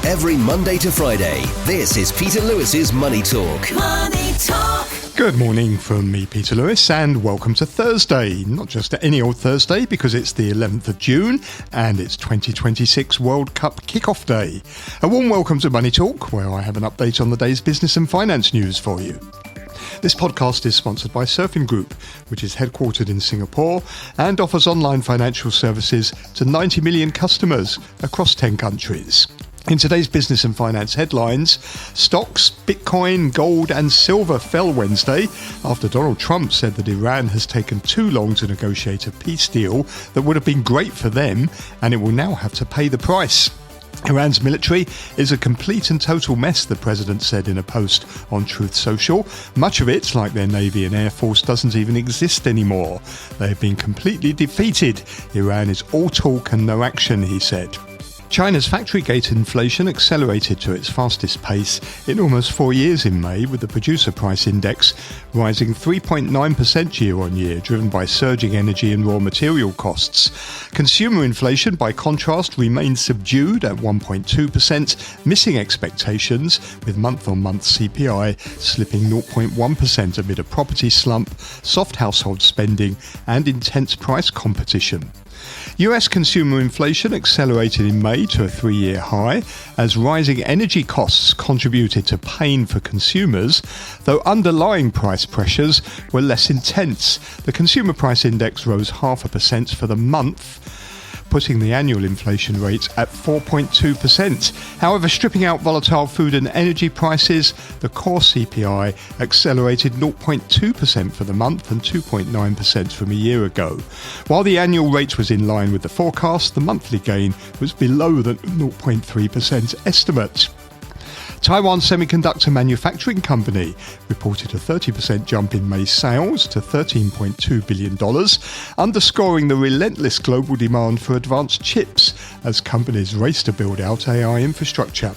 Every Monday to Friday, this is Peter Lewis's Money Talk. Money Talk. Good morning from me, Peter Lewis, and welcome to Thursday. Not just any old Thursday, because it's the 11th of June and it's 2026 World Cup Kickoff Day. A warm welcome to Money Talk, where I have an update on the day's business and finance news for you. This podcast is sponsored by Surfing Group, which is headquartered in Singapore and offers online financial services to 90 million customers across 10 countries. In today's business and finance headlines, stocks, Bitcoin, gold and silver fell Wednesday after Donald Trump said that Iran has taken too long to negotiate a peace deal that would have been great for them, and it will now have to pay the price. Iran's military is a complete and total mess, the president said in a post on Truth Social. Much of it, like their navy and air force, doesn't even exist anymore. They have been completely defeated. Iran is all talk and no action, he said. China's factory gate inflation accelerated to its fastest pace in almost 4 years in May, with the producer price index rising 3.9% year-on-year, driven by surging energy and raw material costs. Consumer inflation, by contrast, remained subdued at 1.2%, missing expectations, with month-on-month CPI slipping 0.1% amid a property slump, soft household spending and intense price competition. US consumer inflation accelerated in May to a 3-year high as rising energy costs contributed to pain for consumers, though underlying price pressures were less intense. The consumer price index rose 0.5% for the month, putting the annual inflation rate at 4.2%. However, stripping out volatile food and energy prices, the core CPI accelerated 0.2% for the month and 2.9% from a year ago. While the annual rate was in line with the forecast, the monthly gain was below the 0.3% estimate. Taiwan Semiconductor Manufacturing Company reported a 30% jump in May sales to $13.2 billion, underscoring the relentless global demand for advanced chips as companies race to build out AI infrastructure.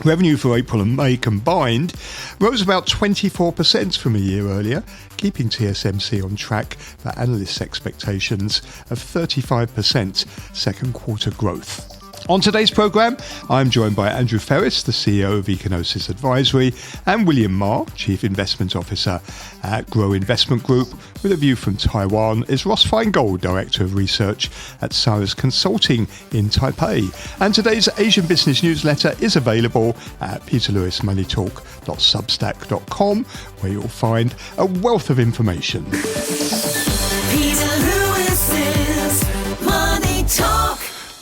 Revenue for April and May combined rose about 24% from a year earlier, keeping TSMC on track for analysts' expectations of 35% second quarter growth. On today's programme, I'm joined by Andrew Freris, the CEO of Ecognosis Advisory, and William Ma, Chief Investment Officer at Grow Investment Group. With a view from Taiwan is Ross Feingold, Director of Research at Caerus Consulting in Taipei. And today's Asian Business Newsletter is available at peterlewismoneytalk.substack.com, where you'll find a wealth of information. Peter Lewis's Money Talk.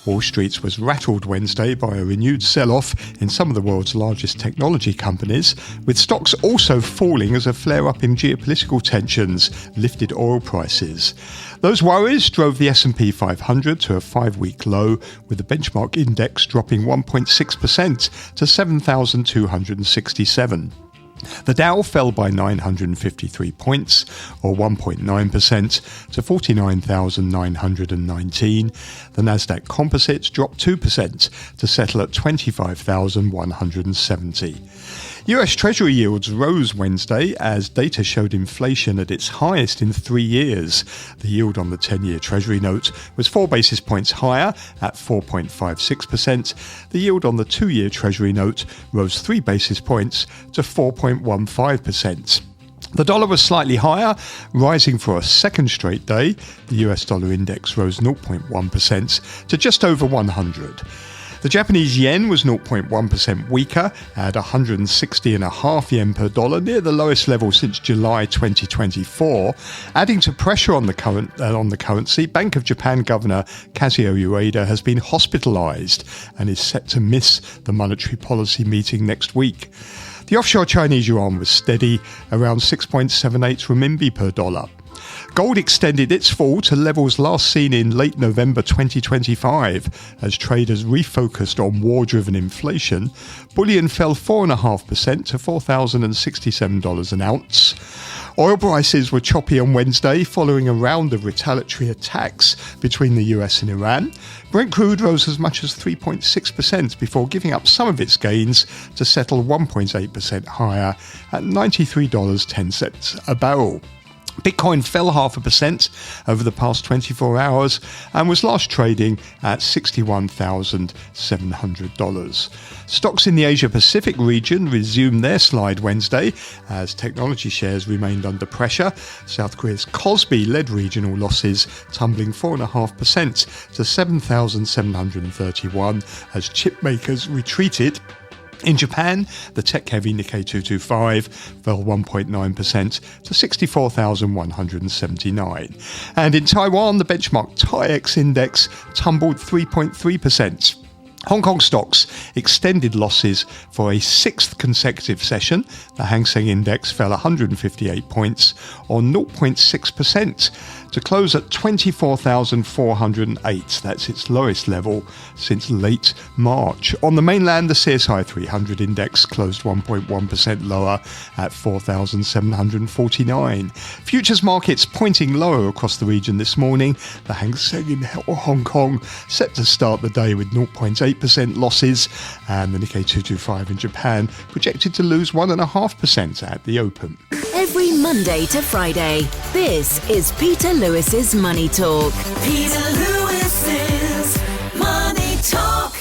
Wall Street was rattled Wednesday by a renewed sell-off in some of the world's largest technology companies, with stocks also falling as a flare-up in geopolitical tensions lifted oil prices. Those worries drove the S&P 500 to a 5-week low, with the benchmark index dropping 1.6% to 7,267. The Dow fell by 953 points, or 1.9%, to 49,919. The Nasdaq Composite dropped 2% to settle at 25,170. US Treasury yields rose Wednesday as data showed inflation at its highest in 3 years. The yield on the 10-year Treasury note was 4 basis points higher at 4.56%. The yield on the 2-year Treasury note rose 3 basis points to 4.15%. The dollar was slightly higher, rising for a second straight day. The US dollar index rose 0.1% to just over 100. The Japanese yen was 0.1% weaker at 160.5 yen per dollar, near the lowest level since July 2024. Adding to pressure on the currency, Bank of Japan Governor Kazuo Ueda has been hospitalized and is set to miss the monetary policy meeting next week. The offshore Chinese yuan was steady, around 6.78 renminbi per dollar. Gold extended its fall to levels last seen in late November 2025 as traders refocused on war-driven inflation. Bullion fell 4.5% to $4,067 an ounce. Oil prices were choppy on Wednesday following a round of retaliatory attacks between the US and Iran. Brent crude rose as much as 3.6% before giving up some of its gains to settle 1.8% higher at $93.10 a barrel. Bitcoin fell 0.5% over the past 24 hours and was last trading at $61,700. Stocks in the Asia-Pacific region resumed their slide Wednesday as technology shares remained under pressure. South Korea's Kospi led regional losses, tumbling 4.5% to 7,731 as chip makers retreated. In Japan, the tech-heavy Nikkei 225 fell 1.9% to 64,179. And in Taiwan, the benchmark TAIEX index tumbled 3.3%. Hong Kong stocks extended losses for a sixth consecutive session. The Hang Seng Index fell 158 points, or 0.6%, to close at 24,408. That's its lowest level since late March. On the mainland, the CSI 300 index closed 1.1% lower at 4,749. Futures markets pointing lower across the region this morning. The Hang Seng in Hong Kong set to start the day with 0.8% losses, and the Nikkei 225 in Japan projected to lose 1.5% at the open. Every Monday to Friday, this is Peter Lewis's Money Talk. Peter Lewis's Money Talk.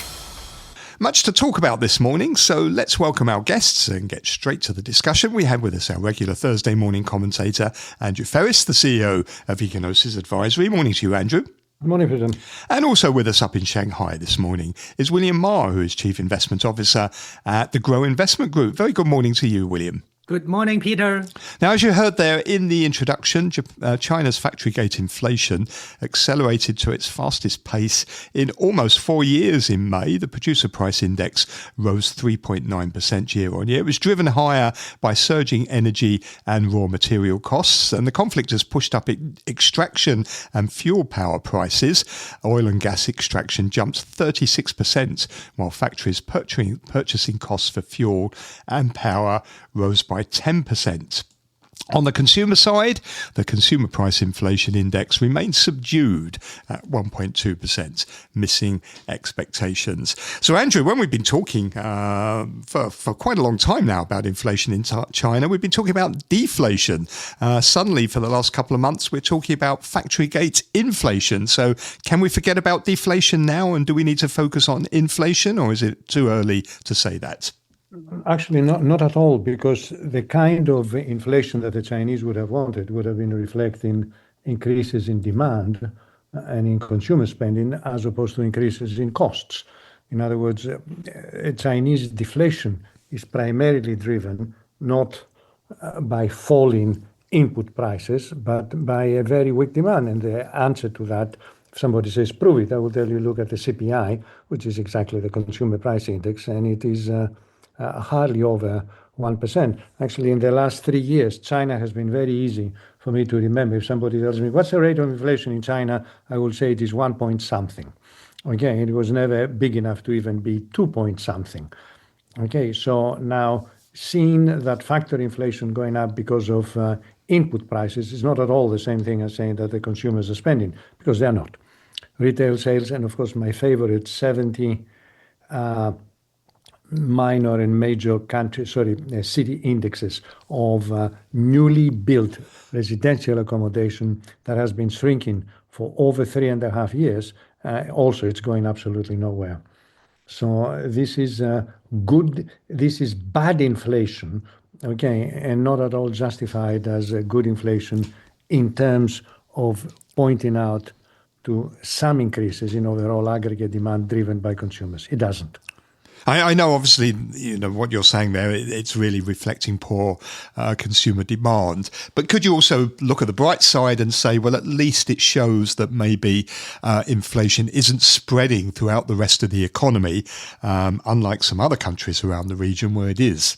Much to talk about this morning, so let's welcome our guests and get straight to the discussion. We have with us our regular Thursday morning commentator, Andrew Freris, the CEO of Ecognosis Advisory. Morning to you, Andrew. Good morning, Peter. And also with us up in Shanghai this morning is William Ma, who is Chief Investment Officer at the Grow Investment Group. Very good morning to you, William. Good morning, Peter. Now, as you heard there in the introduction, China's factory gate inflation accelerated to its fastest pace in almost 4 years in May. The producer price index rose 3.9% year on year. It was driven higher by surging energy and raw material costs, and the conflict has pushed up extraction and fuel power prices. Oil and gas extraction jumped 36%, while factories' purchasing costs for fuel and power rose by 10%. On the consumer side, the consumer price inflation index remains subdued at 1.2%, missing expectations. So, Andrew, when we've been talking for quite a long time now about inflation in China, we've been talking about deflation. Suddenly, for the last couple of months, we're talking about factory gate inflation. So can we forget about deflation now, and do we need to focus on inflation, or is it too early to say that? Actually, not at all, because the kind of inflation that the Chinese would have wanted would have been reflecting increases in demand and in consumer spending as opposed to increases in costs. In other words, Chinese deflation is primarily driven not by falling input prices, but by a very weak demand. And the answer to that, if somebody says, prove it, I will tell you, look at the CPI, which is exactly the consumer price index, and it is hardly over 1%. Actually, in the last 3 years, China has been very easy for me to remember. If somebody tells me, what's the rate of inflation in China? I will say it is 1 point something. Okay, it was never big enough to even be 2 point something. Okay, so now seeing that factor inflation going up because of input prices is not at all the same thing as saying that the consumers are spending, because they're not. Retail sales, and of course my favorite 70 minor and major city indexes of newly built residential accommodation that has been shrinking for over 3.5 years. Also, it's going absolutely nowhere. So this is this is bad inflation, okay, and not at all justified as a good inflation in terms of pointing out to some increases in overall aggregate demand driven by consumers. It doesn't. I know, obviously, what you're saying there, it's really reflecting poor consumer demand. But could you also look at the bright side and say, well, at least it shows that maybe inflation isn't spreading throughout the rest of the economy, unlike some other countries around the region where it is?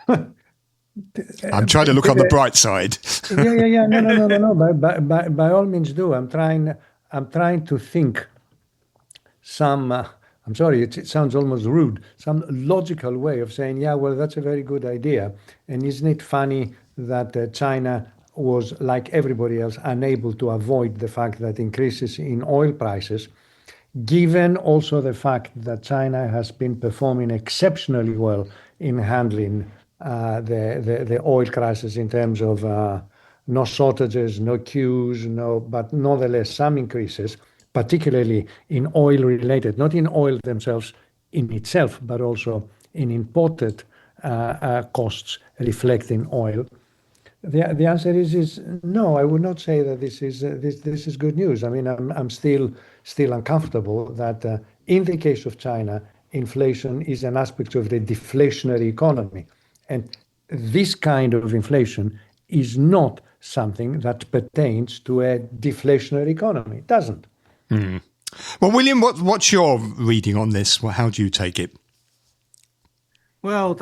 I'm trying to look on the bright side. Yeah. No. By all means do. I'm trying to think some, I'm sorry, it sounds almost rude, some logical way of saying, yeah, well, that's a very good idea. And isn't it funny that China was, like everybody else, unable to avoid the fact that increases in oil prices, given also the fact that China has been performing exceptionally well in handling the oil crisis in terms of no shortages, no queues, but nonetheless some increases, particularly in oil related, not in oil themselves in itself, but also in imported costs reflecting oil. The answer is no. I would not say that this is good news. I mean, I'm still uncomfortable that in the case of China, inflation is an aspect of the deflationary economy, and this kind of inflation is not something that pertains to a deflationary economy. It doesn't. Well, William, what's your reading on this? Well, how do you take it? Well,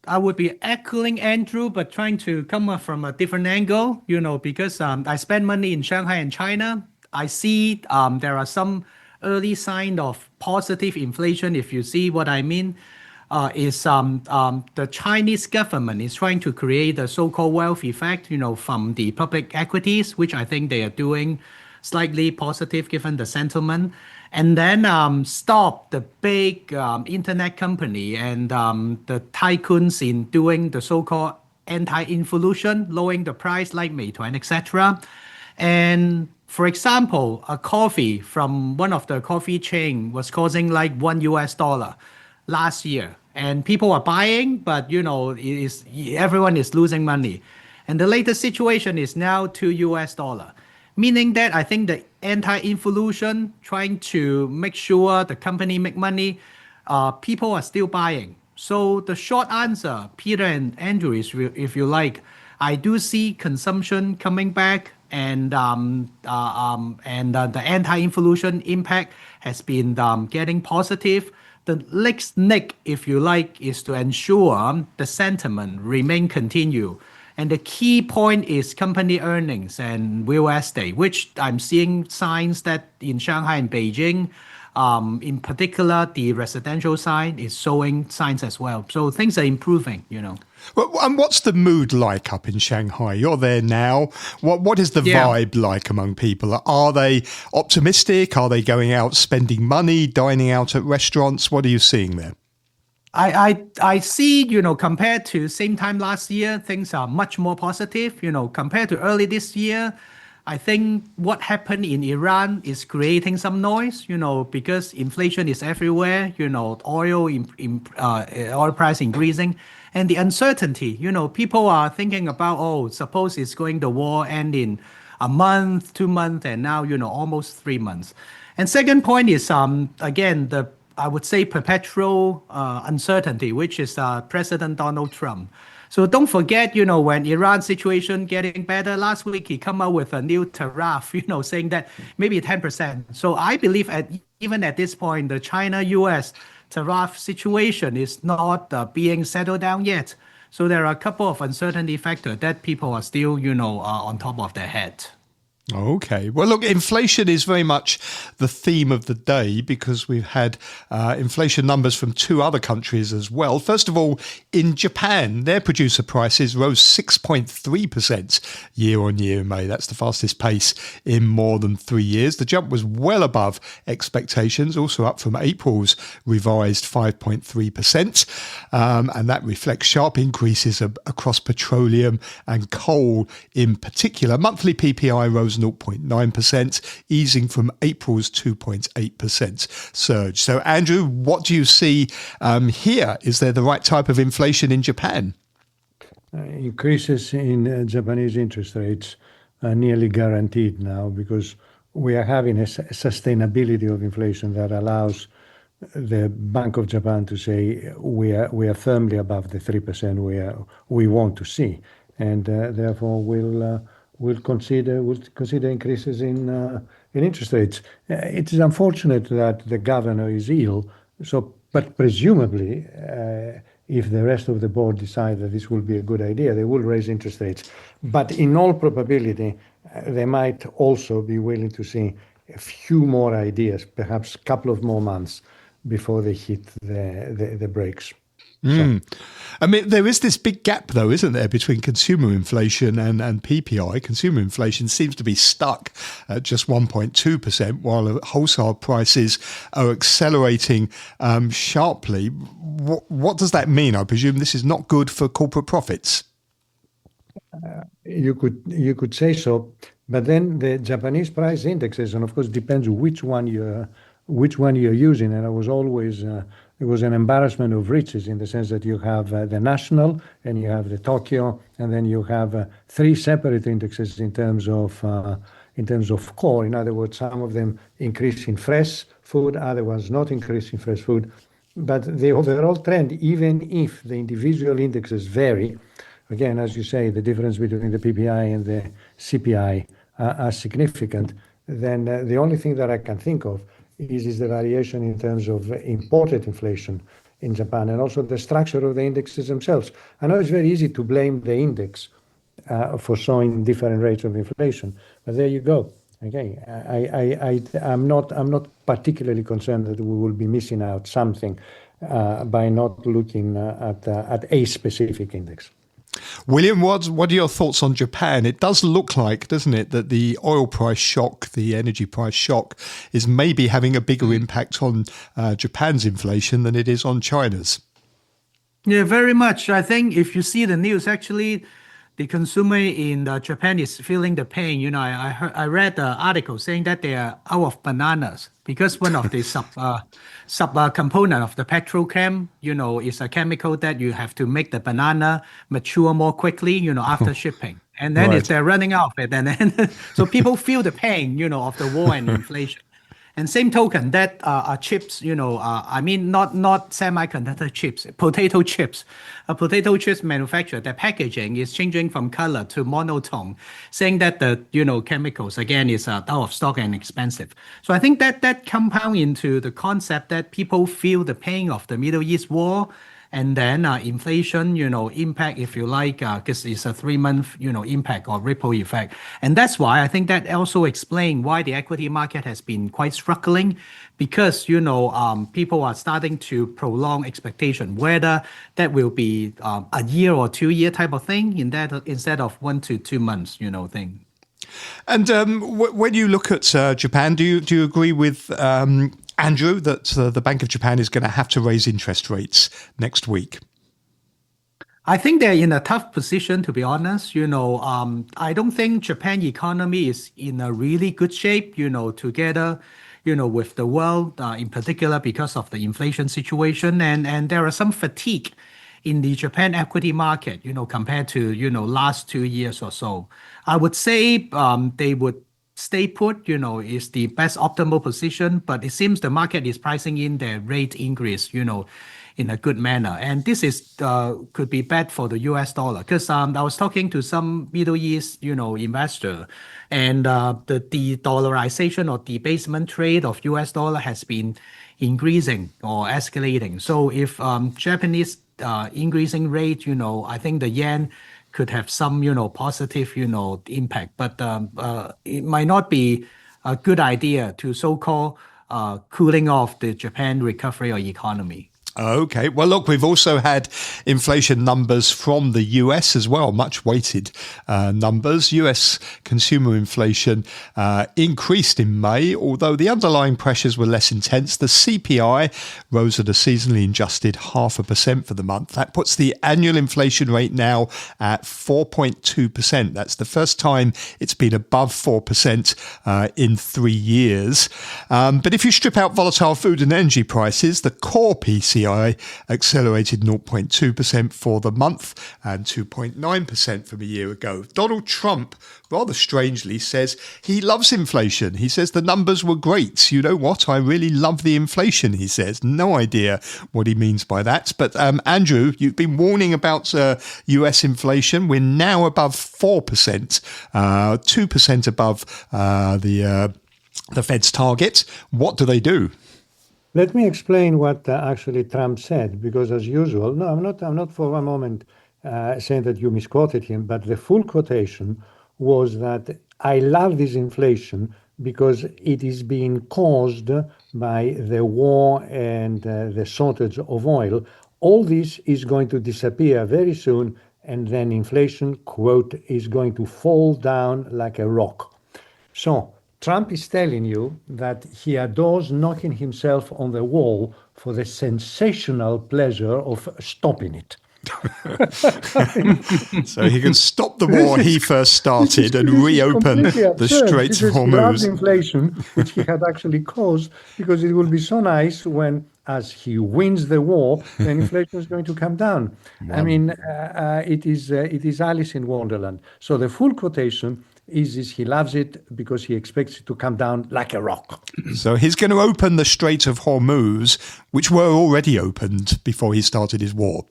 I would be echoing Andrew, but trying to come up from a different angle, because I spend money in Shanghai and China. I see there are some early sign of positive inflation. If you see what I mean, is the Chinese government is trying to create a so-called wealth effect, from the public equities, which I think they are doing slightly positive given the sentiment, and then stop the big internet company and the tycoons in doing the so-called anti-inflation, lowering the price like Meituan, etc. And for example, a coffee from one of the coffee chain was costing like $1 last year, and people are buying, but everyone is losing money. And the latest situation is now $2, meaning that I think the anti-inflation, trying to make sure the company make money, people are still buying. So the short answer, Peter and Andrew, is if you like, I do see consumption coming back, and the anti-inflation impact has been getting positive. The next nick, if you like, is to ensure the sentiment remain continue. And the key point is company earnings and real estate, which I'm seeing signs that in Shanghai and Beijing, in particular, the residential side is showing signs as well. So things are improving, Well, and what's the mood like up in Shanghai? You're there now. What is the vibe like among people? Are they optimistic? Are they going out spending money, dining out at restaurants? What are you seeing there? I see, compared to same time last year, things are much more positive. Compared to early this year, I think what happened in Iran is creating some noise, because inflation is everywhere, oil price increasing, and the uncertainty, people are thinking about, suppose it's going the war end in a month, 2 months, and now, almost 3 months. And second point is, again, I would say perpetual uncertainty, which is President Donald Trump. So don't forget, when Iran situation getting better, last week he come out with a new tariff, saying that maybe 10%. So I believe even at this point, the China-US tariff situation is not being settled down yet. So there are a couple of uncertainty factors that people are still, on top of their head. Okay. Well, look, inflation is very much the theme of the day because we've had inflation numbers from 2 other countries as well. First of all, in Japan, their producer prices rose 6.3% year on year in May. That's the fastest pace in more than 3 years. The jump was well above expectations, also up from April's revised 5.3%. And that reflects sharp increases across petroleum and coal in particular. Monthly PPI rose 0.9%, easing from April's 2.8% surge. So, Andrew, what do you see here? Is there the right type of inflation in Japan? Increases in Japanese interest rates are nearly guaranteed now because we are having a sustainability of inflation that allows the Bank of Japan to say we are firmly above the 3% we want to see, and therefore we'll consider increases in interest rates. It is unfortunate that the governor is ill, but presumably, if the rest of the board decide that this will be a good idea, they will raise interest rates. But in all probability, they might also be willing to see a few more ideas, perhaps a couple of more months before they hit the brakes. Mm. I mean, there is this big gap, though, isn't there, between consumer inflation and PPI. Consumer inflation seems to be stuck at just 1.2%, while wholesale prices are accelerating sharply. What does that mean? I presume this is not good for corporate profits. You could say so, but then the Japanese price indexes, and of course depends which one you're using. And it was an embarrassment of riches in the sense that you have the national and you have the Tokyo, and then you have three separate indexes in terms of core. In other words, some of them increase in fresh food, other ones not increase in fresh food. But the overall trend, even if the individual indexes vary, again, as you say, the difference between the PPI and the CPI are significant, then the only thing that I can think of is the variation in terms of imported inflation in Japan and also the structure of the indexes themselves. I know it's very easy to blame the index for showing different rates of inflation, but there you go. Okay, I'm not particularly concerned that we will be missing out something by not looking at a specific index. William, what are your thoughts on Japan? It does look like, doesn't it, that the oil price shock, the energy price shock, is maybe having a bigger impact on Japan's inflation than it is on China's. Yeah, very much. I think if you see the news, actually, the consumer in Japan is feeling the pain. You know, I read the article saying that they are out of bananas because one of the sub component of the petrochem, you know, is a chemical that you have to make the banana mature more quickly, you know, after shipping. And then if they're running out of it, and then so people feel the pain, you know, of the war and inflation. And same token, that chips, you know, I mean, not semiconductor chips, potato chips. A potato chips manufacturer, their packaging is changing from color to monotone, saying that the, you know, chemicals, again, is out of stock and expensive. So I think that compound into the concept that people feel the pain of the Middle East war, and then inflation, you know, impact, if you like, because it's a 3-month, you know, impact or ripple effect. And that's why I think that also explains why the equity market has been quite struggling, because, you know, people are starting to prolong expectation, whether that will be a year or 2-year type of thing instead of 1 to 2 months, you know, thing. And when you look at Japan, do you agree with Andrew that the Bank of Japan is going to have to raise interest rates next week? I think they're in a tough position, to be honest. You know, I don't think Japan economy is in a really good shape, you know, together, you know, with the world, in particular because of the inflation situation. And there are some fatigue in the Japan equity market, you know, compared to, you know, last 2 years or so. I would say they would stay put, you know, is the best optimal position, but it seems the market is pricing in their rate increase, you know, in a good manner. And this is could be bad for the US dollar, because I was talking to some Middle East, you know, investor, and the de-dollarization or debasement trade of US dollar has been increasing or escalating. So if Japanese increasing rate, you know, I think the yen could have some, you know, positive, you know, impact, but it might not be a good idea to so-called cooling off the Japan recovery or economy. Okay. Well, look, we've also had inflation numbers from the US as well, much weighted numbers. US consumer inflation increased in May, although the underlying pressures were less intense. The CPI rose at a seasonally adjusted 0.5% for the month. That puts the annual inflation rate now at 4.2%. That's the first time it's been above 4% in 3 years. But if you strip out volatile food and energy prices, the core PCI accelerated 0.2% for the month and 2.9% from a year ago. Donald Trump, rather strangely, says he loves inflation. He says the numbers were great. You know what? I really love the inflation, he says. No idea what he means by that. But Andrew, you've been warning about US inflation. We're now above 4%, 2% above the Fed's target. What do they do? Let me explain what actually Trump said, because as usual, no, I'm not for one moment saying that you misquoted him, but the full quotation was that I love this inflation because it is being caused by the war and the shortage of oil. All this is going to disappear very soon, and then inflation, quote, is going to fall down like a rock. So Trump is telling you that he adores knocking himself on the wall for the sensational pleasure of stopping it. So he can stop the war he first started and reopen the Straits of He loves Hormuz. inflation, which he had actually caused, because it will be so nice when, as he wins the war, then inflation is going to come down. I mean, it is Alice in Wonderland. So the full quotation is he loves it because he expects it to come down like a rock. So he's going to open the Strait of Hormuz, which were already opened before he started his war.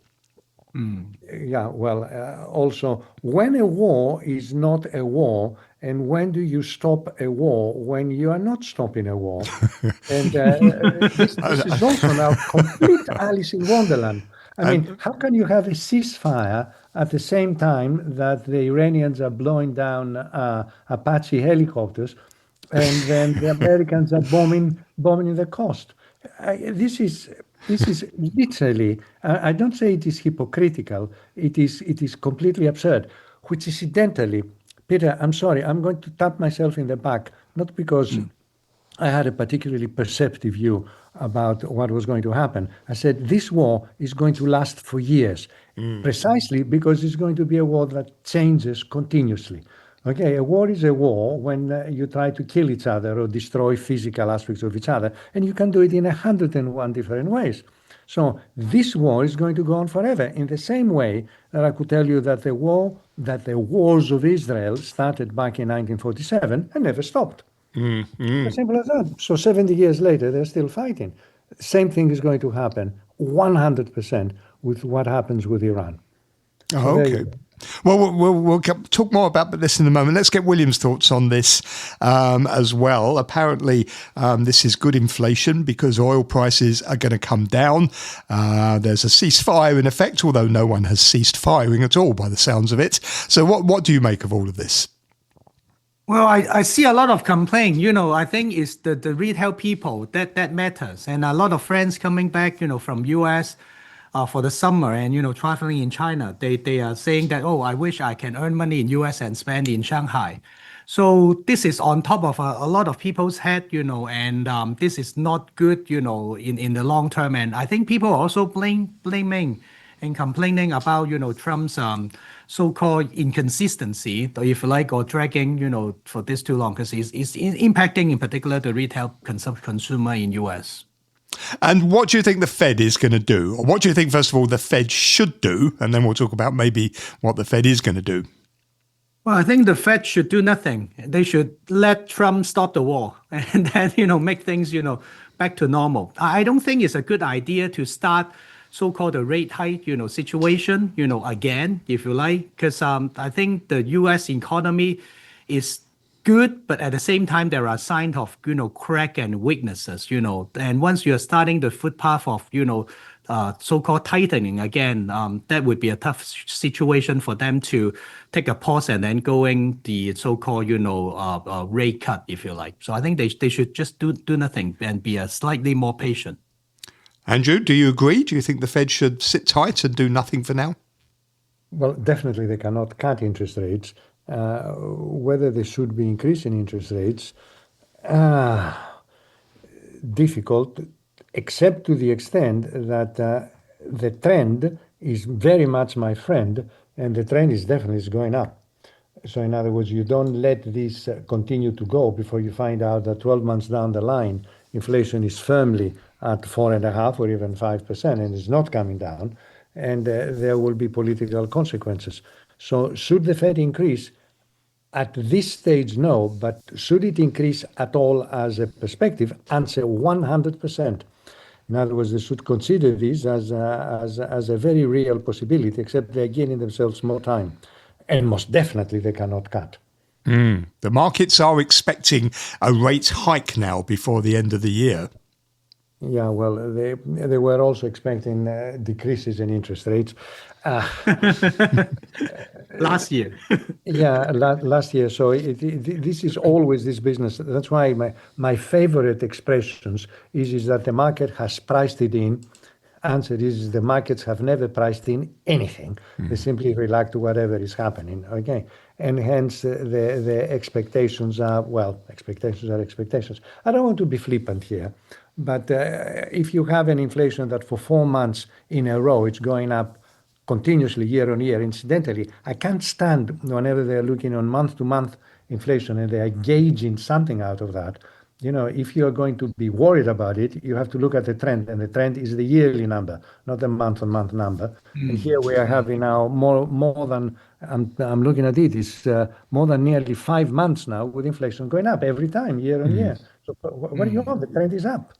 Yeah, well, also, when a war is not a war, and when do you stop a war when you are not stopping a war? And this is also now complete Alice in Wonderland. I mean, how can you have a ceasefire at the same time that the Iranians are blowing down Apache helicopters, and then the Americans are bombing the coast? This is literally, I don't say it is hypocritical, it is completely absurd, which incidentally, Peter, I'm sorry, I'm going to tap myself in the back, not because I had a particularly perceptive view about what was going to happen. I said this war is going to last for years, precisely because it's going to be a war that changes continuously. Okay, a war is a war when you try to kill each other or destroy physical aspects of each other, and you can do it in 101 different ways. So this war is going to go on forever, in the same way that I could tell you that the wars of Israel started back in 1947 and never stopped. As simple as that. So 70 years later, they're still fighting. Same thing is going to happen 100% with what happens with Iran. Oh, okay. Well, we'll talk more about this in a moment. Let's get William's thoughts on this as well. Apparently, this is good inflation because oil prices are going to come down. There's a ceasefire in effect, although no one has ceased firing at all by the sounds of it. So what do you make of all of this? Well, I see a lot of complaint. I think it's the retail people that matters. And a lot of friends coming back, from US for the summer and, traveling in China. They are saying that, I wish I can earn money in US and spend in Shanghai. So this is on top of a lot of people's head, and this is not good, in the long term. And I think people are also blaming and complaining about, Trump's so-called inconsistency, if you like, or dragging, for this too long, because it's impacting in particular the retail consumer in US. And what do you think the Fed is going to do? Or what do you think, first of all, the Fed should do? And then we'll talk about maybe what the Fed is going to do. Well, I think the Fed should do nothing. They should let Trump stop the war and then, make things, back to normal. I don't think it's a good idea to start so-called a rate hike, situation, again, if you like, because I think the U.S. economy is good, but at the same time, there are signs of, crack and weaknesses, and once you're starting the footpath of, so-called tightening again, that would be a tough situation for them to take a pause and then going the so-called, rate cut, if you like. So I think they should just do nothing and be slightly more patient. Andrew, do you agree? Do you think the Fed should sit tight and do nothing for now? Well, definitely they cannot cut interest rates. Whether they should be increasing interest rates, difficult, except to the extent that the trend is very much my friend, and the trend is definitely going up. So in other words, you don't let this continue to go before you find out that 12 months down the line, inflation is firmly at 4.5% or even 5% and is not coming down, and there will be political consequences. So should the Fed increase? At this stage, no, but should it increase at all as a perspective? Answer 100%. In other words, they should consider this as a very real possibility, except they're giving themselves more time. And most definitely they cannot cut. The markets are expecting a rate hike now before the end of the year. Yeah, well, they were also expecting decreases in interest rates. Last year. Yeah, last year. So this is always this business. That's why my favorite expressions is that the market has priced it in. answer is the markets have never priced in anything. They simply react to whatever is happening. Okay, and hence the expectations are, well, expectations are expectations. I don't want to be flippant here, but if you have an inflation that for 4 months in a row it's going up continuously year on year, incidentally, I can't stand whenever they're looking on month to month inflation and they are gauging something out of that. You know, if you're going to be worried about it, you have to look at the trend, and the trend is the yearly number, not the month-on-month number. And here we are having now more than I'm looking at it is more than nearly 5 months now with inflation going up every time, year on year. So what do you want? The trend is up.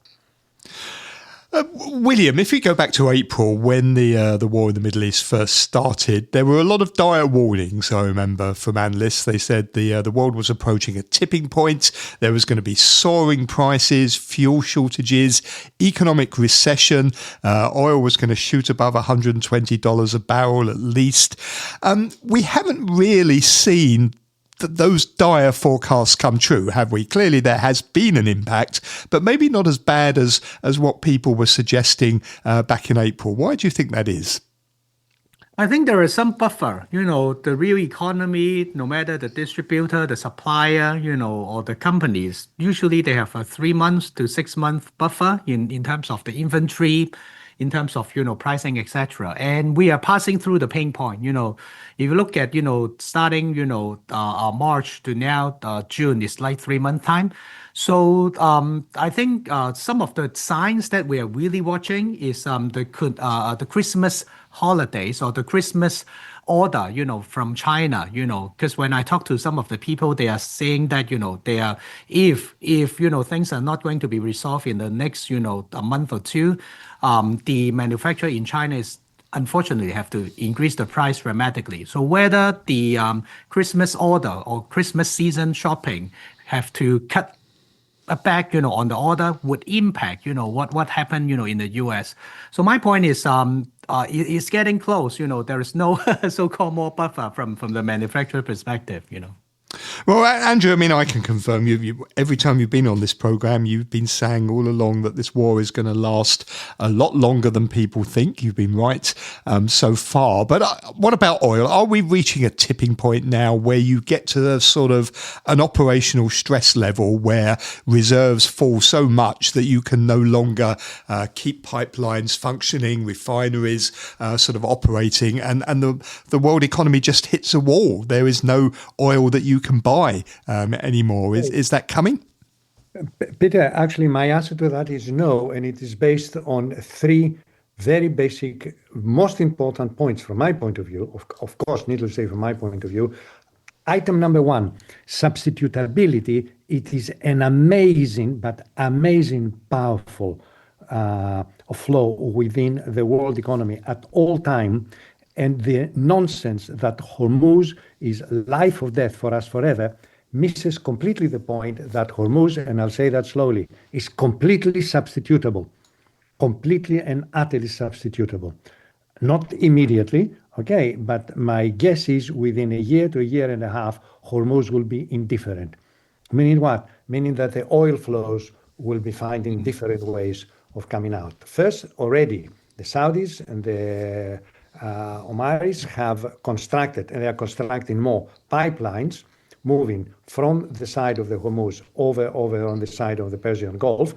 William, if we go back to April when the war in the Middle East first started, there were a lot of dire warnings. I remember from analysts, they said the world was approaching a tipping point. There was going to be soaring prices, fuel shortages, economic recession. Oil was going to shoot above $120 a barrel at least. We haven't really seen those dire forecasts come true, have we? Clearly there has been an impact, but maybe not as bad as what people were suggesting back in April. Why do you think that is? I think there is some buffer. You know, the real economy, no matter the distributor, the supplier, you know, or the companies, usually they have a 3 months to 6 month buffer in terms of the inventory, in terms of, you know, pricing, etc. And we are passing through the pain point. You know, if you look at, you know, starting, you know, March to now, June is like 3 month time. So I think some of the signs that we are really watching is the Christmas holidays or the Christmas order, you know, from China, you know, because when I talk to some of the people, they are saying that, you know, they are, if, you know, things are not going to be resolved in the next, you know, a month or two, the manufacturer in China is unfortunately have to increase the price dramatically. So whether the Christmas order or Christmas season shopping have to cut back, you know, on the order would impact, you know, what happened, you know, in the US. So my point is, it's getting close. You know, there is no so-called more buffer from the manufacturer perspective, you know. Well, Andrew, I mean, I can confirm you every time you've been on this programme, you've been saying all along that this war is going to last a lot longer than people think. You've been right so far. But what about oil? Are we reaching a tipping point now where you get to sort of an operational stress level where reserves fall so much that you can no longer keep pipelines functioning, refineries sort of operating, and the world economy just hits a wall? There is no oil that you can buy anymore. Is that coming? Peter, actually, my answer to that is no, and it is based on 3 very basic, most important points from my point of view. Of course, needless to say, from my point of view. Item number 1, substitutability. It is an amazing, powerful flow within the world economy at all time. And the nonsense that Hormuz is life or death for us forever misses completely the point that Hormuz, and I'll say that slowly, is completely substitutable, completely and utterly substitutable. Not immediately, okay, but my guess is within a year to a year and a half, Hormuz will be indifferent. Meaning what? Meaning that the oil flows will be finding different ways of coming out. First, already, the Saudis and the Omaris have constructed, and they are constructing more pipelines moving from the side of the Hormuz over on the side of the Persian Gulf.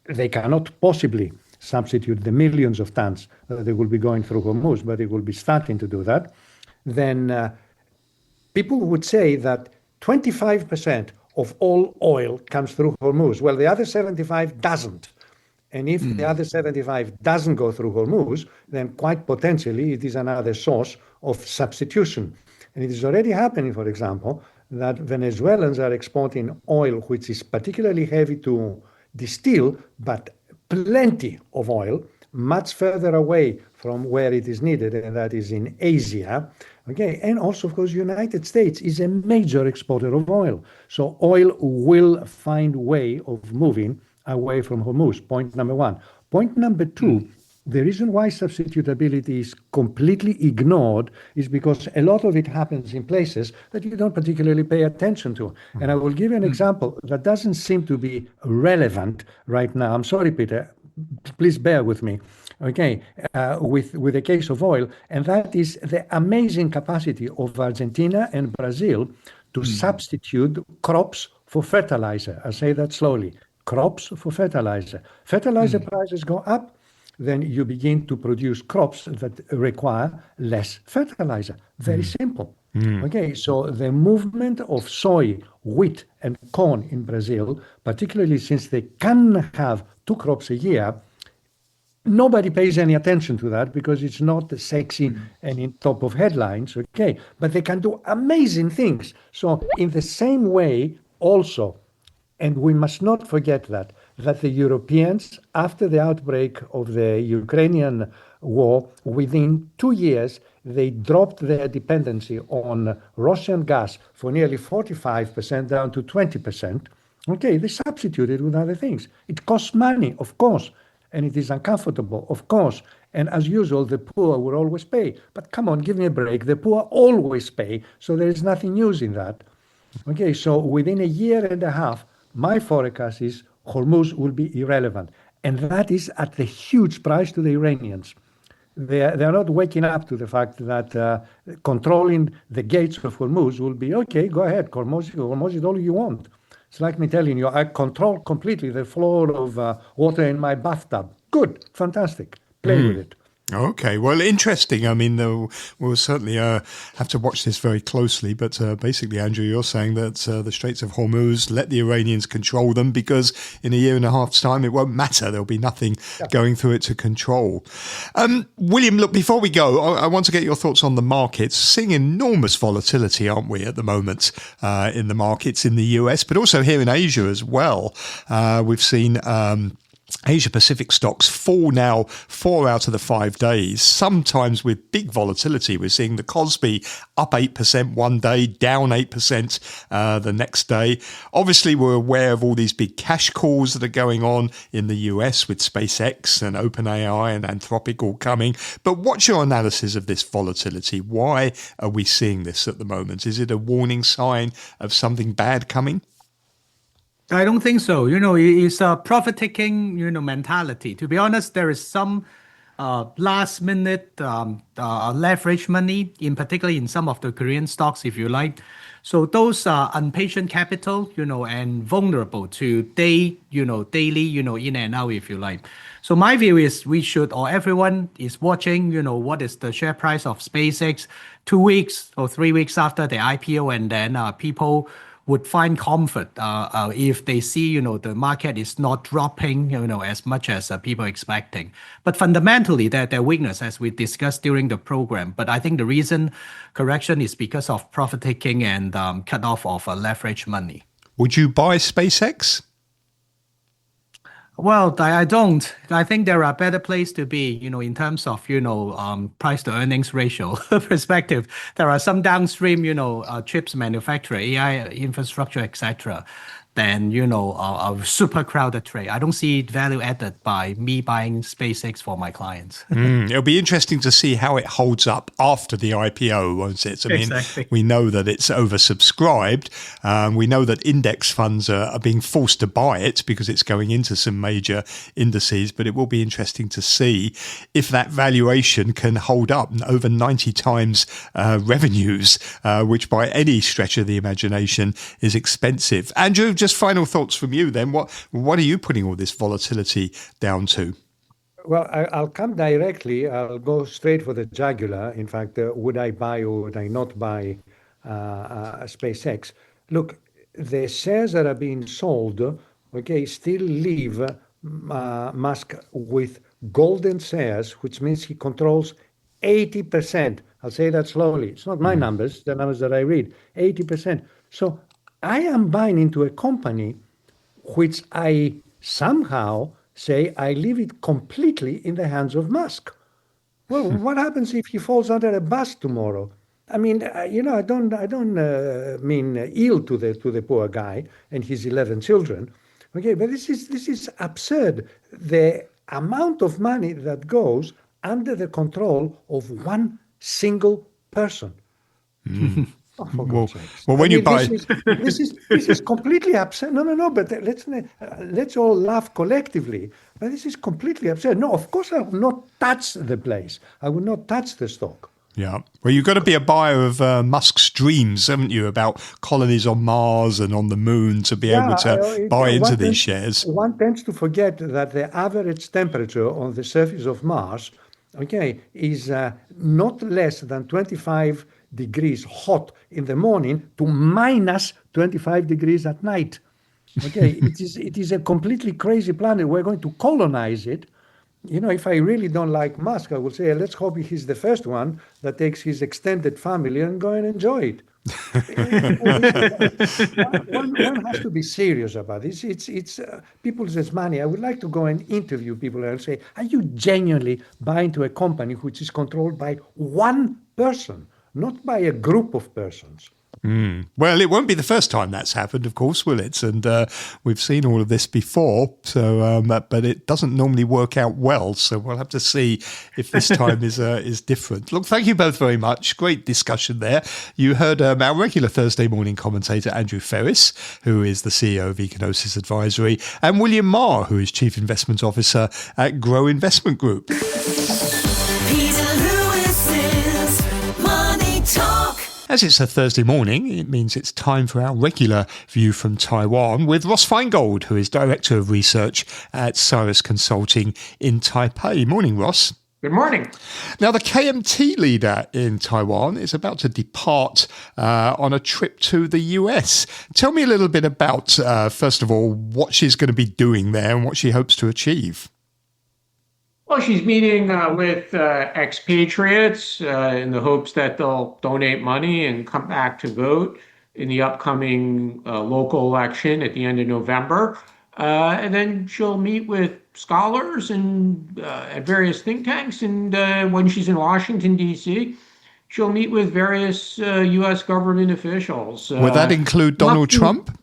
They cannot possibly substitute the millions of tons that they will be going through Hormuz, but they will be starting to do that. Then people would say that 25% of all oil comes through Hormuz. Well, the other 75 doesn't. And if the other 75 doesn't go through Hormuz, then quite potentially it is another source of substitution. And it is already happening, for example, that Venezuelans are exporting oil, which is particularly heavy to distill, but plenty of oil, much further away from where it is needed, and that is in Asia. Okay, and also, of course, United States is a major exporter of oil. So oil will find way of moving away from Hormuz, point number 1. Point number 2, the reason why substitutability is completely ignored is because a lot of it happens in places that you don't particularly pay attention to. And I will give you an example that doesn't seem to be relevant right now. I'm sorry, Peter, please bear with me, okay, with the case of oil, and that is the amazing capacity of Argentina and Brazil to substitute crops for fertilizer. I'll say that slowly. Crops for fertilizer. Fertilizer prices go up, then you begin to produce crops that require less fertilizer. Very simple. Okay, so the movement of soy, wheat, and corn in Brazil, particularly since they can have 2 crops a year, nobody pays any attention to that because it's not sexy and in top of headlines, okay? But they can do amazing things. So in the same way, also, and we must not forget that the Europeans, after the outbreak of the Ukrainian war, within 2 years, they dropped their dependency on Russian gas for nearly 45% down to 20%. Okay, they substituted with other things. It costs money, of course, and it is uncomfortable, of course. And as usual, the poor will always pay. But come on, give me a break. The poor always pay, so there is nothing new in that. Okay, so within a year and a half, my forecast is Hormuz will be irrelevant. And that is at the huge price to the Iranians. They are not waking up to the fact that controlling the gates of Hormuz will be, okay, go ahead, Hormuz is all you want. It's like me telling you, I control completely the flow of water in my bathtub. Good, fantastic. Play with it. Okay, well, interesting. I mean, we'll certainly have to watch this very closely. But basically, Andrew, you're saying that the Straits of Hormuz, let the Iranians control them because in a year and a half's time, it won't matter. There'll be nothing going through it to control. William, look, before we go, I want to get your thoughts on the markets. Seeing enormous volatility, aren't we, at the moment in the markets in the US, but also here in Asia as well. We've seen Asia-Pacific stocks fall now 4 out of the 5 days, sometimes with big volatility. We're seeing the Kospi up 8% one day, down 8% the next day. Obviously, we're aware of all these big cash calls that are going on in the US with SpaceX and OpenAI and Anthropic all coming. But what's your analysis of this volatility? Why are we seeing this at the moment? Is it a warning sign of something bad coming? I don't think so. It's a profit-taking, mentality. To be honest, there is some last-minute leverage money, in particular in some of the Korean stocks, if you like. So those are impatient capital, and vulnerable to daily, in and out, if you like. So my view is we should, or everyone is watching, what is the share price of SpaceX 2 weeks or 3 weeks after the IPO, and then people would find comfort if they see, the market is not dropping, as much as people are expecting. But fundamentally, their weakness, as we discussed during the program. But I think the reason correction is because of profit taking and cut off of leverage money. Would you buy SpaceX? Well, I don't. I think there are better places to be, in terms of, price to earnings ratio perspective. There are some downstream, chips manufacturer, AI infrastructure, etc. than, a super crowded trade. I don't see value added by me buying SpaceX for my clients. It'll be interesting to see how it holds up after the IPO, won't it? I mean, exactly. We know that it's oversubscribed. We know that index funds are being forced to buy it because it's going into some major indices, but it will be interesting to see if that valuation can hold up over 90 times revenues, which by any stretch of the imagination is expensive. Andrew, just final thoughts from you then. What are you putting all this volatility down to? Well, I'll come directly. I'll go straight for the jugular. In fact, would I buy or would I not buy SpaceX? Look, the shares that are being sold, okay, still leave Musk with golden shares, which means he controls 80%. I'll say that slowly. It's not my numbers, the numbers that I read. 80%. So I am buying into a company which I somehow say I leave it completely in the hands of Musk. Well, what happens if he falls under a bus tomorrow? I mean, I don't mean ill to the poor guy and his 11 children. Okay, but this is absurd. The amount of money that goes under the control of one single person. Oh, for Well, God's sakes. well, I when you mean, buy, this is completely absurd. No, but let's all laugh collectively. But this is completely absurd. No, of course I will not touch the place. I will not touch the stock. yeah, well, you've got to be a buyer of Musk's dreams, haven't you, about colonies on Mars and on the moon to be able to buy into these shares. One tends to forget that the average temperature on the surface of Mars, okay, is not less than 25 degrees hot in the morning to minus 25 degrees at night. Okay, it is a completely crazy planet. We're going to colonize it. If I really don't like Musk, I will say, let's hope he's the first one that takes his extended family and go and enjoy it. One has to be serious about this. It's people's money. I would like to go and interview people and say, are you genuinely buying to a company which is controlled by one person, not by a group of persons? Well, it won't be the first time that's happened, of course, will it? And we've seen all of this before, so but it doesn't normally work out well. So we'll have to see if this time is different. Look, thank you both very much. Great discussion there. You heard our regular Thursday morning commentator Andrew Freris, who is the CEO of Ecognosis Advisory, and William Marr, who is Chief Investment Officer at Grow Investment Group. Peter Lewis's Money Talk. As it's a Thursday morning, it means it's time for our regular view from Taiwan with Ross Feingold, who is Director of Research at Caerus Consulting in Taipei. Morning, Ross. Good morning. Now, the KMT leader in Taiwan is about to depart on a trip to the US. Tell me a little bit about, first of all, what she's going to be doing there and what she hopes to achieve. Well, she's meeting with expatriates in the hopes that they'll donate money and come back to vote in the upcoming local election at the end of November. And then she'll meet with scholars and at various think tanks. And when she's in Washington, D.C., she'll meet with various U.S. government officials. Will that include Donald Trump?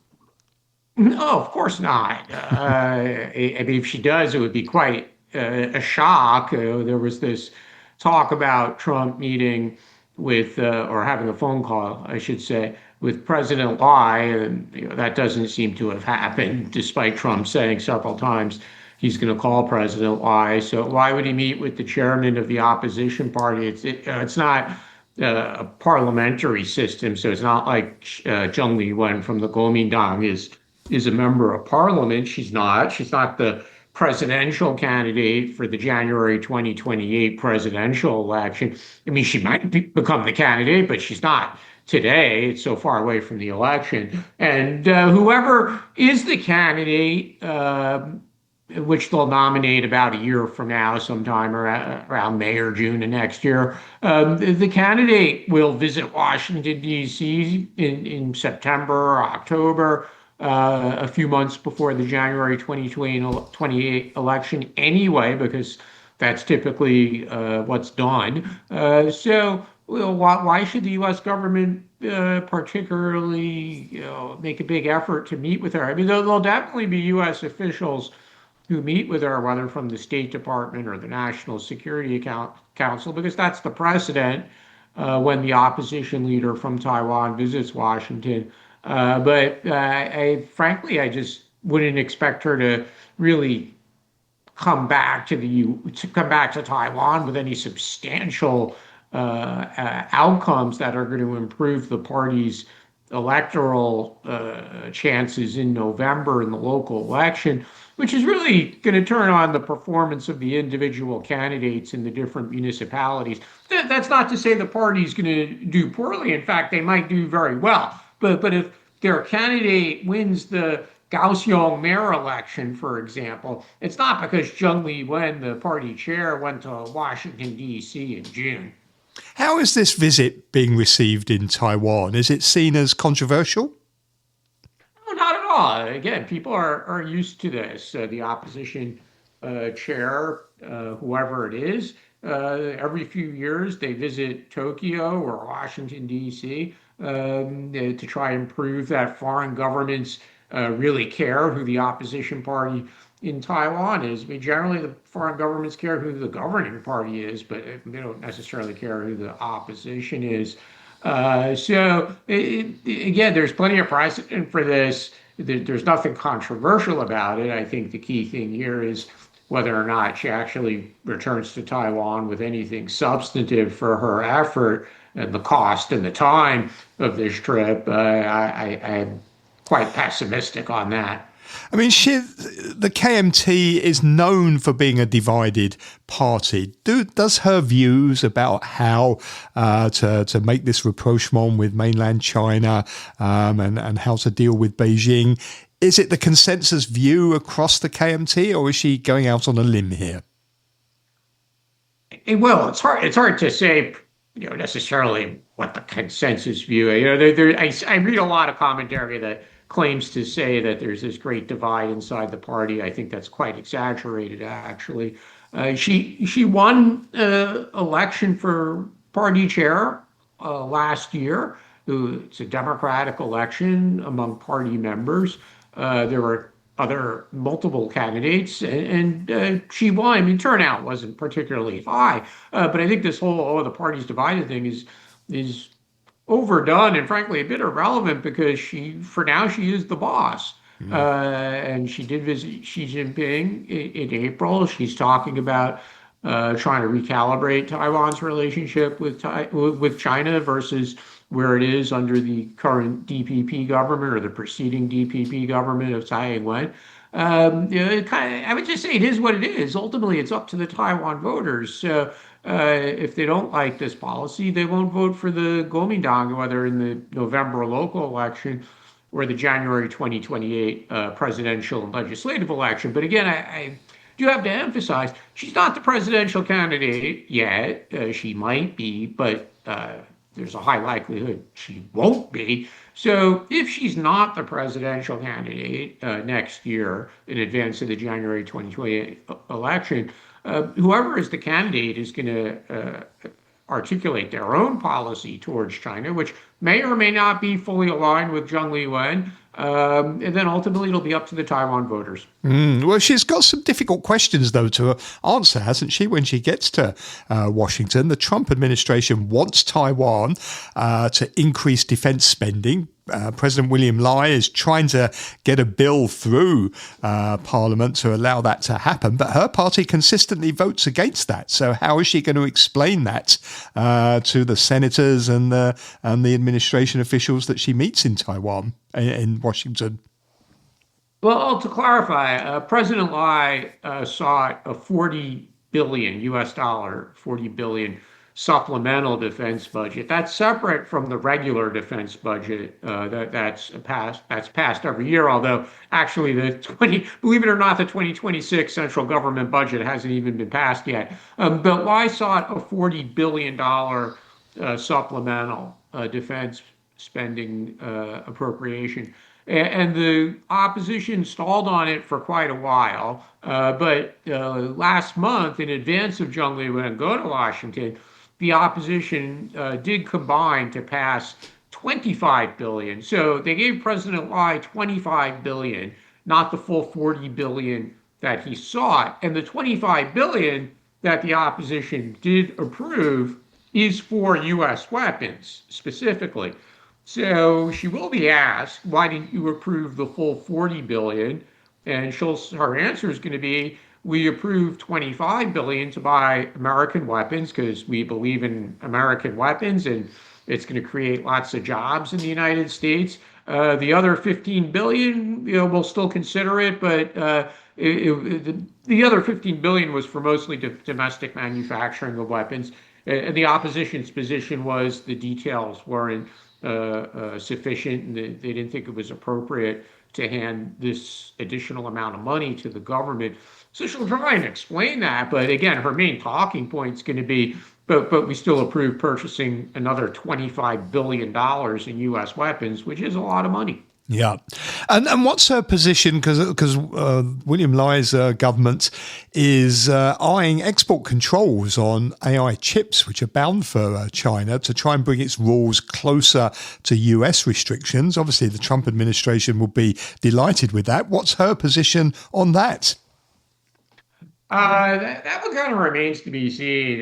No, of course not. I mean, if she does, it would be quite a shock. There was this talk about Trump meeting with, or having a phone call, I should say, with President Lai, and that doesn't seem to have happened, despite Trump saying several times he's going to call President Lai. So why would he meet with the chairman of the opposition party? It's not a parliamentary system, so it's not like Zheng Liwen from the Kuomintang is a member of parliament. She's not the presidential candidate for the January 2028 presidential election. I mean, she might become the candidate, but she's not today. It's so far away from the election. And whoever is the candidate, which they'll nominate about a year from now, sometime around May or June of next year, the candidate will visit Washington, D.C. in September or October, a few months before the January 2028 election anyway, because that's typically what's done. So why should the U.S. government particularly make a big effort to meet with her? I mean, there'll definitely be U.S. officials who meet with her, whether from the State Department or the National Security Council, because that's the precedent when the opposition leader from Taiwan visits Washington. But frankly, I just wouldn't expect her to really come back to Taiwan with any substantial outcomes that are going to improve the party's electoral chances in November in the local election, which is really going to turn on the performance of the individual candidates in the different municipalities. That's not to say the party's going to do poorly. In fact, they might do very well. But if their candidate wins the Kaohsiung mayor election, for example, it's not because Zheng Liwen, the party chair, went to Washington, D.C. in June. How is this visit being received in Taiwan? Is it seen as controversial? No, not at all. Again, people are used to this. The opposition chair, whoever it is, every few years they visit Tokyo or Washington, D.C. To try and prove that foreign governments really care who the opposition party in Taiwan is. I mean, generally the foreign governments care who the governing party is, but they don't necessarily care who the opposition is. Again, there's plenty of precedent for this. There's nothing controversial about it. I think the key thing here is whether or not she actually returns to Taiwan with anything substantive for her effort and the cost and the time of this trip. I'm quite pessimistic on that. I mean, the KMT is known for being a divided party. Does her views about how to make this rapprochement with mainland China and how to deal with Beijing, is it the consensus view across the KMT, or is she going out on a limb here? Well, it's hard to say, necessarily what the consensus view. I read a lot of commentary that claims to say that there's this great divide inside the party. I think that's quite exaggerated, actually. She won election for party chair last year. It's a democratic election among party members. There were multiple candidates, and she won. I mean, turnout wasn't particularly high, but I think this whole the party's divided thing is overdone and frankly a bit irrelevant because for now she is the boss. And she did visit Xi Jinping in April. She's talking about trying to recalibrate Taiwan's relationship with China versus where it is under the current DPP government or the preceding DPP government of Tsai Ing-wen. I would just say it is what it is. Ultimately, it's up to the Taiwan voters. So if they don't like this policy, they won't vote for the Kuomintang, whether in the November local election or the January 2028 presidential and legislative election. But again, I do have to emphasize, she's not the presidential candidate yet. She might be, but there's a high likelihood she won't be. So if she's not the presidential candidate next year in advance of the January 2028 election, whoever is the candidate is going to articulate their own policy towards China, which may or may not be fully aligned with Zheng Liwen. And then ultimately it'll be up to the Taiwan voters. Well, she's got some difficult questions, though, to answer, hasn't she, when she gets to Washington? The Trump administration wants Taiwan to increase defense spending. President William Lai is trying to get a bill through Parliament to allow that to happen, but her party consistently votes against that. So how is she going to explain that to the senators and the administration officials that she meets in Taiwan, in Washington? Well, to clarify, President Lai sought a $40 billion supplemental defense budget. That's separate from the regular defense budget that's passed every year. Although actually, believe it or not, the 2026 central government budget hasn't even been passed yet. But Lai sought a $40 billion supplemental defense spending appropriation. And the opposition stalled on it for quite a while. But last month, in advance of Zheng Liwen going to Washington, the opposition did combine to pass $25 billion. So they gave President Lai $25 billion, not the full $40 billion that he sought. And the $25 billion that the opposition did approve is for U.S. weapons specifically. So she will be asked, why didn't you approve the full $40 billion? And her answer is going to be, we approved $25 billion to buy American weapons because we believe in American weapons and it's going to create lots of jobs in the United States. The other $15 billion, we'll still consider it, but the other $15 billion was for mostly domestic manufacturing of weapons. And the opposition's position was the details weren't sufficient, and they didn't think it was appropriate to hand this additional amount of money to the government. So she'll try and explain that, but again, her main talking point is going to be, but we still approve purchasing another $25 billion in U.S. weapons, which is a lot of money. Yeah. And what's her position? Because William Lai's government is eyeing export controls on AI chips, which are bound for China, to try and bring its rules closer to US restrictions. Obviously, the Trump administration will be delighted with that. What's her position on that? That one kind of remains to be seen.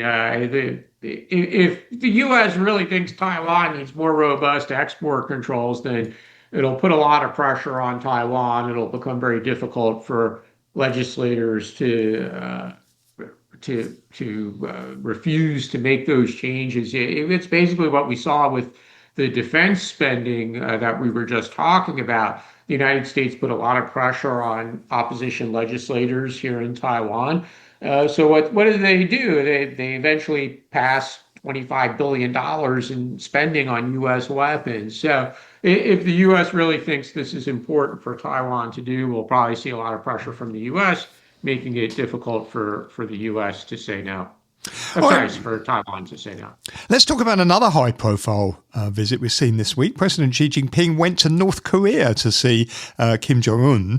If the U.S. really thinks Taiwan needs more robust export controls, then it'll put a lot of pressure on Taiwan. It'll become very difficult for legislators to refuse to make those changes. It's basically what we saw with the defense spending that we were just talking about. The United States put a lot of pressure on opposition legislators here in Taiwan. So what did they do? They eventually passed $25 billion in spending on U.S. weapons. So if the U.S. really thinks this is important for Taiwan to do, we'll probably see a lot of pressure from the U.S., making it difficult for the U.S. to say no. Sorry, for Taiwan to say no. Let's talk about another high-profile visit we've seen this week. President Xi Jinping went to North Korea to see Kim Jong-un.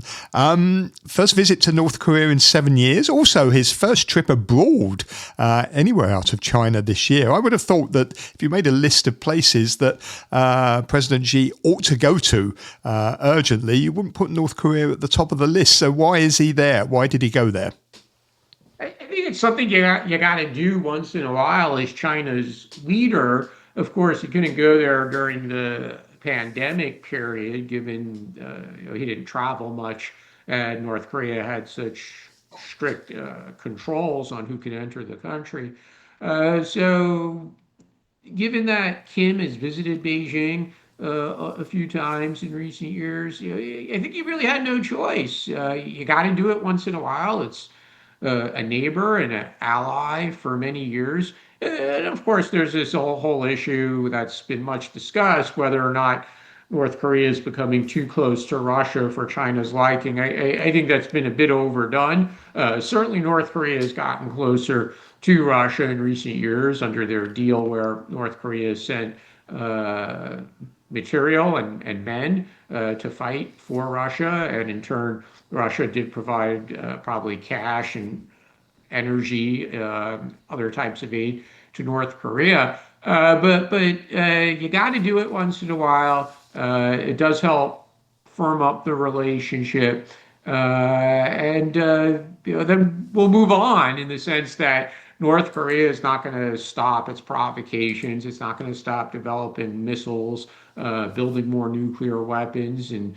First visit to North Korea in 7 years. Also, his first trip abroad anywhere out of China this year. I would have thought that if you made a list of places that President Xi ought to go to urgently, you wouldn't put North Korea at the top of the list. So why is he there? Why did he go there? I think it's something you got to do once in a while as China's leader. Of course, he couldn't go there during the pandemic period, given he didn't travel much, and North Korea had such strict controls on who could enter the country. So, given that Kim has visited Beijing a few times in recent years, I think he really had no choice. You got to do it once in a while. It's a neighbor and an ally for many years. And of course, there's this whole issue that's been much discussed, whether or not North Korea is becoming too close to Russia for China's liking. I think that's been a bit overdone. Certainly, North Korea has gotten closer to Russia in recent years under their deal where North Korea sent material and men to fight for Russia, and in turn, Russia did provide probably cash and energy, other types of aid to North Korea. But you got to do it once in a while. It does help firm up the relationship, and then we'll move on in the sense that North Korea is not going to stop its provocations. It's not going to stop developing missiles, building more nuclear weapons, and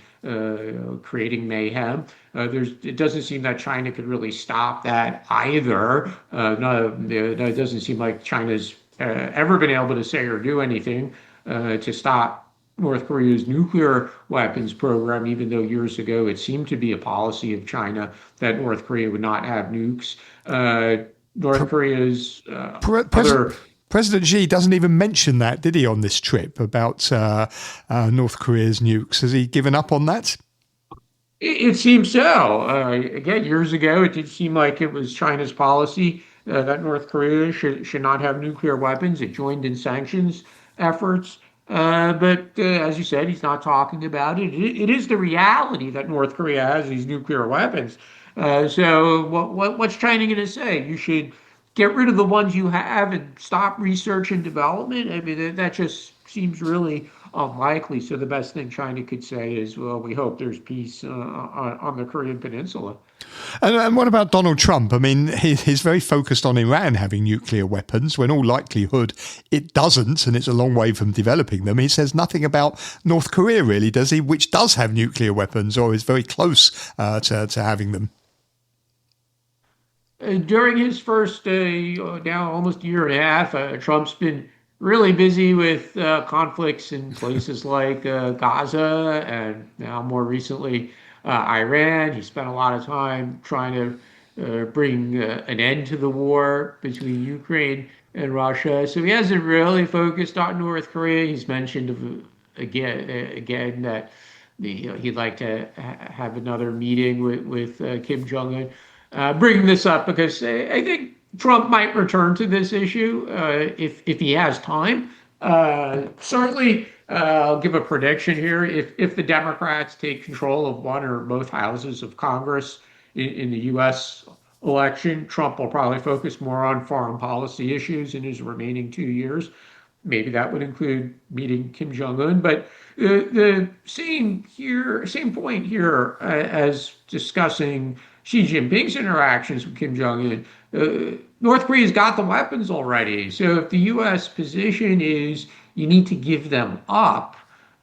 creating mayhem. It doesn't seem that China could really stop that either. No, it doesn't seem like China's ever been able to say or do anything to stop North Korea's nuclear weapons program, even though years ago it seemed to be a policy of China that North Korea would not have nukes. North Korea's President Xi doesn't even mention that, did he, on this trip about North Korea's nukes? Has he given up on that? It seems so. Again, years ago, it did seem like it was China's policy that North Korea should not have nuclear weapons. It joined in sanctions efforts. But as you said, he's not talking about it. It is the reality that North Korea has these nuclear weapons. So what's China going to say? You should get rid of the ones you have and stop research and development? I mean, that just seems really unlikely. So the best thing China could say is, well, we hope there's peace on the Korean Peninsula. And what about Donald Trump? I mean, he's very focused on Iran having nuclear weapons, when all likelihood it doesn't, and it's a long way from developing them. He says nothing about North Korea, really, does he, which does have nuclear weapons or is very close to having them. During his first now almost year and a half, Trump's been really busy with conflicts in places like Gaza and now more recently Iran. He spent a lot of time trying to bring an end to the war between Ukraine and Russia. So he hasn't really focused on North Korea. He's mentioned again that he'd like to have another meeting with Kim Jong-un. Bringing this up because I think Trump might return to this issue if he has time. Certainly, I'll give a prediction here. If the Democrats take control of one or both houses of Congress in the U.S. election, Trump will probably focus more on foreign policy issues in his remaining 2 years. Maybe that would include meeting Kim Jong-un. But the same point here as discussing Xi Jinping's interactions with Kim Jong-un, North Korea's got the weapons already. So if the U.S. position is you need to give them up,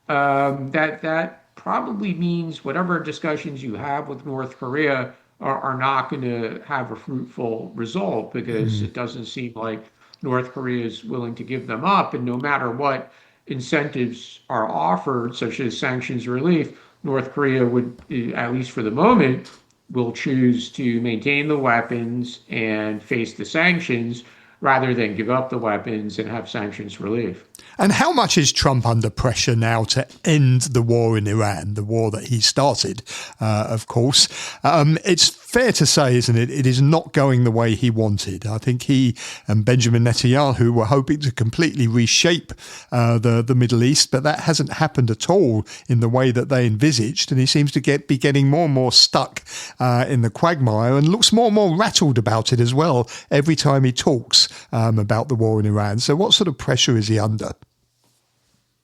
that probably means whatever discussions you have with North Korea are not going to have a fruitful result, because it doesn't seem like North Korea is willing to give them up. And no matter what incentives are offered, such as sanctions relief, North Korea would, at least for the moment, will choose to maintain the weapons and face the sanctions rather than give up the weapons and have sanctions relief. And how much is Trump under pressure now to end the war in Iran, the war that he started, of course? It's fair to say, isn't it, it is not going the way he wanted. I think he and Benjamin Netanyahu were hoping to completely reshape the Middle East, but that hasn't happened at all in the way that they envisaged. And he seems to be getting more and more stuck in the quagmire, and looks more and more rattled about it as well every time he talks about the war in Iran. So what sort of pressure is he under?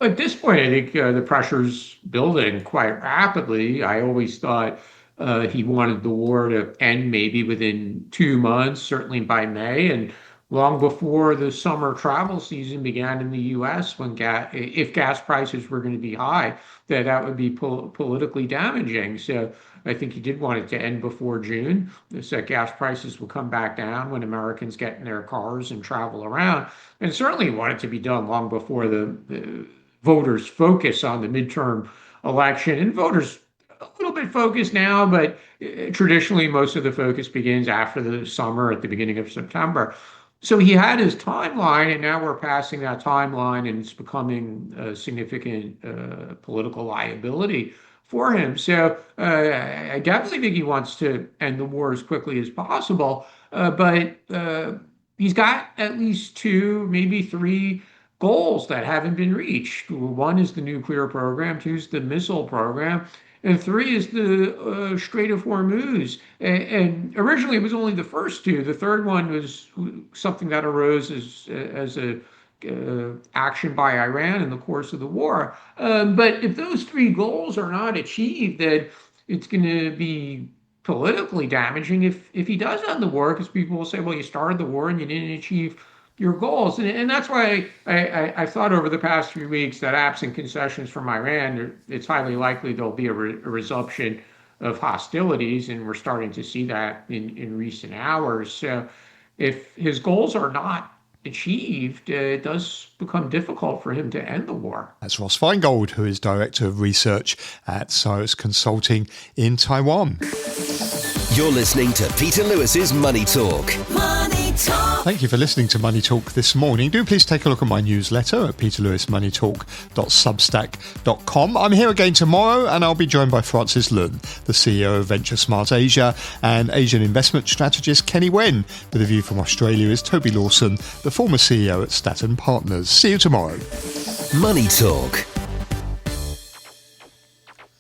At this point, I think the pressure's building quite rapidly. I always thought he wanted the war to end maybe within 2 months, certainly by May, and long before the summer travel season began in the U.S., when if gas prices were going to be high, that would be politically damaging. So I think he did want it to end before June, so that gas prices will come back down when Americans get in their cars and travel around. And certainly want it to be done long before the voters focus on the midterm election. And voters a little bit focused now, but traditionally most of the focus begins after the summer at the beginning of September. So he had his timeline, and now we're passing that timeline, and it's becoming a significant political liability for him. So I definitely think he wants to end the war as quickly as possible, but he's got at least 2, maybe 3 goals that haven't been reached. One is the nuclear program, 2 is the missile program, and 3 is the Strait of Hormuz. And originally it was only the first 2. The third one was something that arose as a action by Iran in the course of the war. But if those 3 goals are not achieved, then it's going to be politically damaging if he does end the war, because people will say, well, you started the war and you didn't achieve your goals. And that's why I thought over the past few weeks that absent concessions from Iran, it's highly likely there'll be a resumption of hostilities, and we're starting to see that in recent hours. So if his goals are not achieved, it does become difficult for him to end the war. That's Ross Feingold, who is Director of Research at Caerus Consulting in Taiwan. You're listening to Peter Lewis's Money Talk. Money Talk. Thank you for listening to Money Talk this morning. Do please take a look at my newsletter at peterlewismoneytalk.substack.com. I'm here again tomorrow, and I'll be joined by Francis Lun, the CEO of Venture Smart Asia, and Asian investment strategist Kenny Wen. With a view from Australia is Toby Lawson, the former CEO at Staten Partners. See you tomorrow. Money Talk